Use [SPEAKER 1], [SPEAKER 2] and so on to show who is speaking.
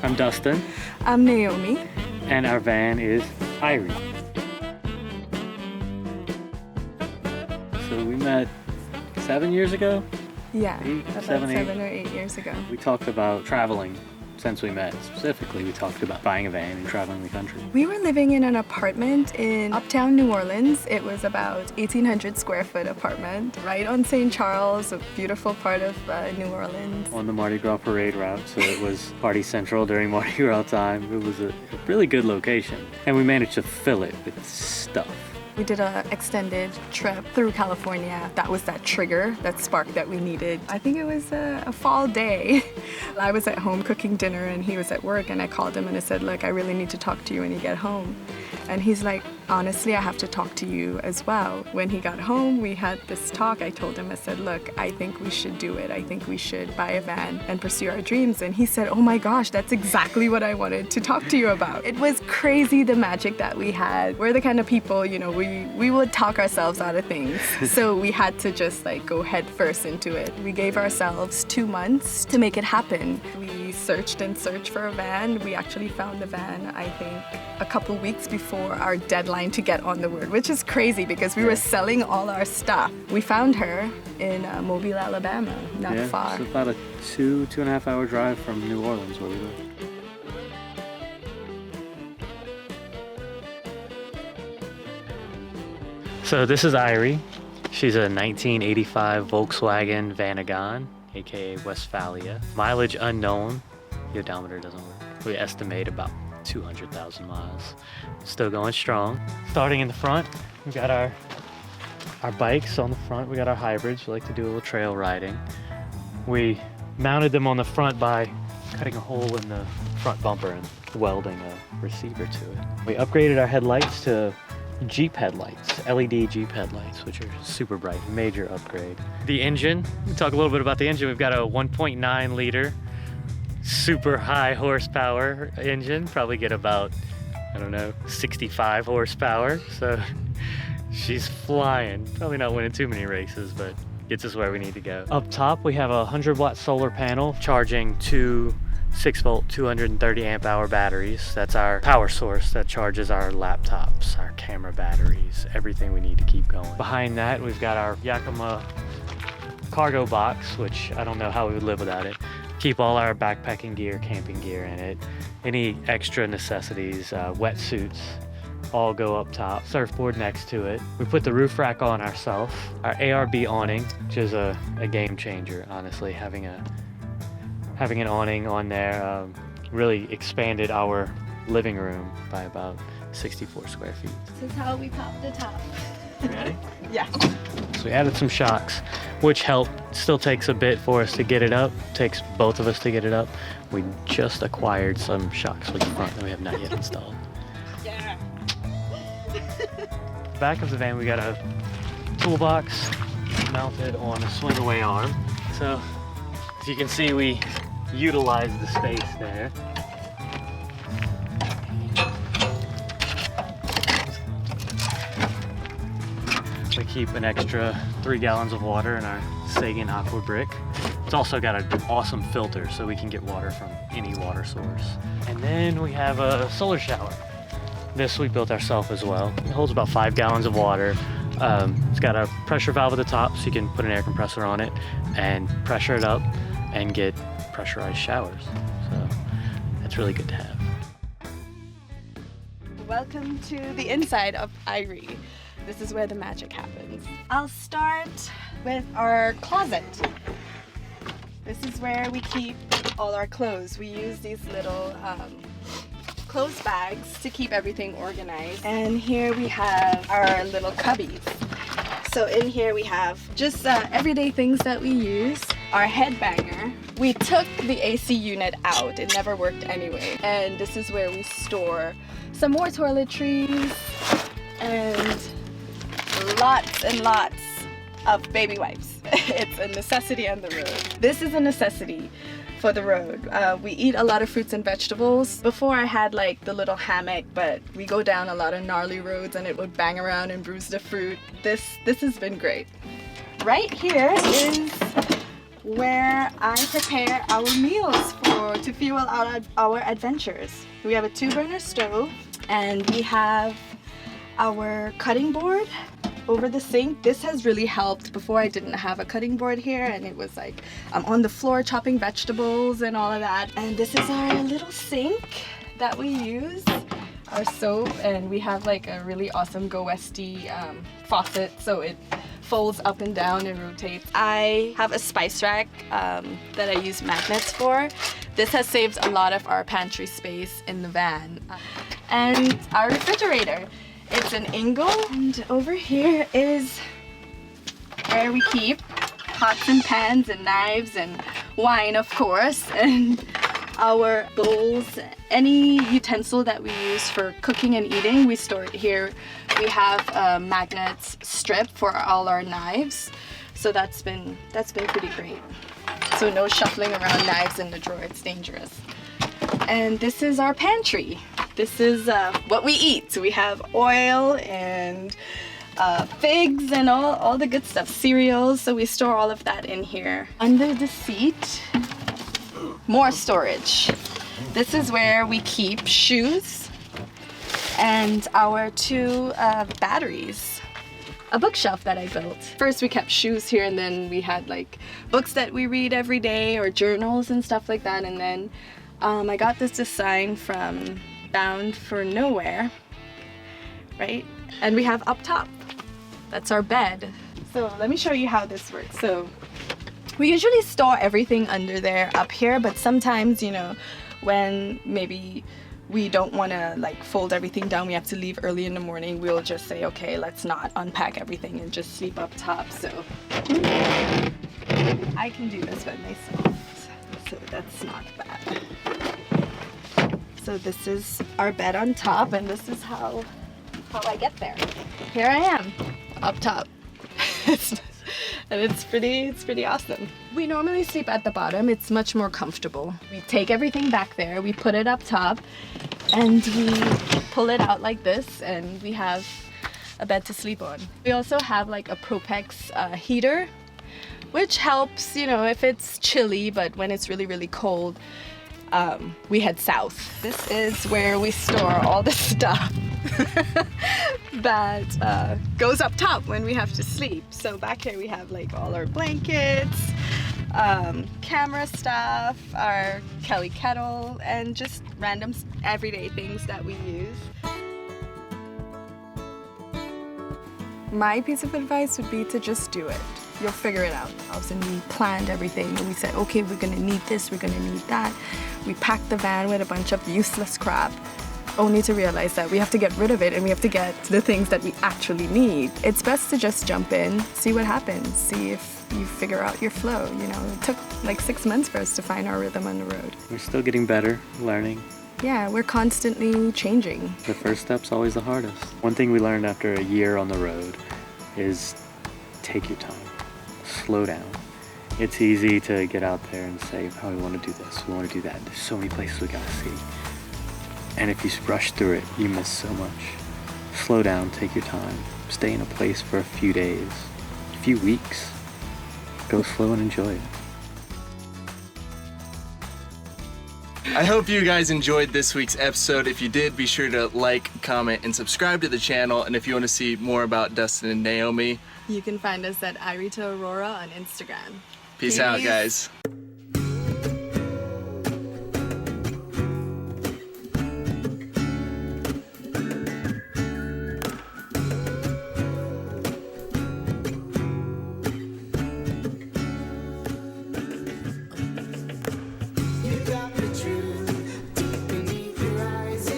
[SPEAKER 1] I'm Dustin.
[SPEAKER 2] I'm Noami.
[SPEAKER 1] And our van is Irie. So we met 7 years ago?
[SPEAKER 2] Yeah,
[SPEAKER 1] Eight,
[SPEAKER 2] seven
[SPEAKER 1] eight.
[SPEAKER 2] or 8 years ago.
[SPEAKER 1] We talked about traveling since we met. Specifically, we talked about buying a van and traveling the country.
[SPEAKER 2] We were living in an apartment in uptown New Orleans. It was about 1,800 square foot apartment right on St. Charles, a beautiful part of New Orleans.
[SPEAKER 1] On the Mardi Gras parade route, so it was party central during Mardi Gras time. It was a really good location. And we managed to fill it with stuff.
[SPEAKER 2] We did an extended trip through California. That was that trigger, that spark that we needed. I think it was a fall day. I was at home cooking dinner and he was at work, and I called him and I said, look, I really need to talk to you when you get home. And he's like, honestly, I have to talk to you as well. When he got home, we had this talk. I told him, I said, look, I think we should do it. I think we should buy a van and pursue our dreams. And he said, oh my gosh, that's exactly what I wanted to talk to you about. It was crazy, the magic that we had. We're the kind of people, you know, we would talk ourselves out of things. So we had to just like go head first into it. We gave ourselves 2 months to make it happen. We searched and searched for a van. We actually found the van, I think, a couple weeks before our deadline to get on the road, which is crazy because we were selling all our stuff. We found her in Mobile, Alabama, not far.
[SPEAKER 1] It's about a 2.5 hour drive from New Orleans where we live. So this is Irie. She's a 1985 Volkswagen Wagon, aka Westfalia. Mileage unknown. The odometer doesn't work. We estimate about 200,000 miles. Still going strong. Starting in the front, we've got our bikes on the front. We got our hybrids. We like to do a little trail riding. We mounted them on the front by cutting a hole in the front bumper and welding a receiver to it. We upgraded our headlights to Jeep headlights, LED Jeep headlights, which are super bright, major upgrade. The engine, we talk a little bit about the engine. We've got a 1.9 liter, super high horsepower engine, probably get about, I don't know, 65 horsepower. So she's flying, probably not winning too many races, but gets us where we need to go. Up top, we have a 100-watt solar panel charging two 6-volt 230 amp hour batteries. That's our power source that charges our laptops, our camera batteries, everything we need to keep going. Behind that, we've got our Yakima cargo box, which I don't know how we would live without it. Keep all our backpacking gear, camping gear in it. Any extra necessities, wetsuits, all go up top. Surfboard next to it. We put the roof rack on ourselves. Our ARB awning, which is a game changer, honestly. Having an awning on there really expanded our living room by about 64 square feet.
[SPEAKER 2] This is how we pop the top.
[SPEAKER 1] Ready?
[SPEAKER 2] Yeah.
[SPEAKER 1] So we added some shocks, which help. Still takes a bit for us to get it up. Takes both of us to get it up. We just acquired some shocks for the front that we have not yet installed.
[SPEAKER 2] Yeah.
[SPEAKER 1] Back of the van, we got a toolbox mounted on a swing away arm. So as you can see, we utilize the space there. We keep an extra 3 gallons of water in our Sagan Aqua Brick. It's also got an awesome filter so we can get water from any water source. And then we have a solar shower. This we built ourselves as well. It holds about 5 gallons of water. It's got a pressure valve at the top so you can put an air compressor on it and pressure it up and get pressurized showers. So that's really good to have.
[SPEAKER 2] Welcome to the inside of Irie. This is where the magic happens. I'll start with our closet. This is where we keep all our clothes. We use these little clothes bags to keep everything organized. And here we have our little cubbies. So in here we have just everyday things that we use. Our headbanger. We took the AC unit out. It never worked anyway. And this is where we store some more toiletries and lots and lots of baby wipes. It's a necessity on the road. This is a necessity for the road. We eat a lot of fruits and vegetables. Before I had like the little hammock, but we go down a lot of gnarly roads and it would bang around and bruise the fruit. This has been great. Right here is where I prepare our meals to fuel our adventures. We have a 2-burner stove, and we have our cutting board over the sink. This has really helped. Before I didn't have a cutting board here, and it was like I'm on the floor chopping vegetables and all of that. And this is our little sink that we use, our soap, and we have like a really awesome Go Westy faucet, so it folds up and down and rotates. I have a spice rack that I use magnets for. This has saved a lot of our pantry space in the van. And our refrigerator. It's an Ingo, and over here is where we keep pots and pans and knives and wine, of course, and our bowls. Any utensil that we use for cooking and eating, we store it here. We have a magnet strip for all our knives, so that's been pretty great. So no shuffling around knives in the drawer, it's dangerous. And this is our pantry. This is what we eat. So we have oil and figs and all the good stuff, cereals. So we store all of that in here. Under the seat, more storage. This is where we keep shoes and our 2 batteries. A bookshelf that I built. First we kept shoes here, and then we had like books that we read every day or journals and stuff like that. And then I got this design from Bound for Nowhere, right? And we have up top, that's our bed. So let me show you how this works. So we usually store everything under there up here, but sometimes, you know, when maybe we don't want to like fold everything down, we have to leave early in the morning, we'll just say, okay, let's not unpack everything and just sleep up top. So I can do this by myself, so that's not bad. So this is our bed on top, and this is how I get there. Here I am, up top. And it's pretty awesome. We normally sleep at the bottom. It's much more comfortable. We take everything back there, we put it up top, and we pull it out like this, and we have a bed to sleep on. We also have like a Propex heater, which helps, you know, if it's chilly, but when it's really, really cold, we head south. This is where we store all the stuff that goes up top when we have to sleep. So back here we have like all our blankets, camera stuff, our Kelly kettle, and just random everyday things that we use. My piece of advice would be to just do it. You'll figure it out. And we planned everything, and we said, okay, we're gonna need this, we're gonna need that. We packed the van with a bunch of useless crap, only to realize that we have to get rid of it, and we have to get the things that we actually need. It's best to just jump in, see what happens, see if you figure out your flow. You know, it took like 6 months for us to find our rhythm on the road.
[SPEAKER 1] We're still getting better, learning.
[SPEAKER 2] Yeah, we're constantly changing.
[SPEAKER 1] The first step's always the hardest. One thing we learned after a year on the road is take your time, slow down. It's easy to get out there and say, oh, we want to do this, we want to do that. There's so many places we gotta see. And if you rush through it, you miss so much. Slow down, take your time. Stay in a place for a few days, a few weeks. Go slow and enjoy it.
[SPEAKER 3] I hope you guys enjoyed this week's episode. If you did, be sure to like, comment, and subscribe to the channel. And if you want to see more about Dustin and Noami,
[SPEAKER 2] you can find us at Irie to Aurora on Instagram.
[SPEAKER 3] Peace out, guys.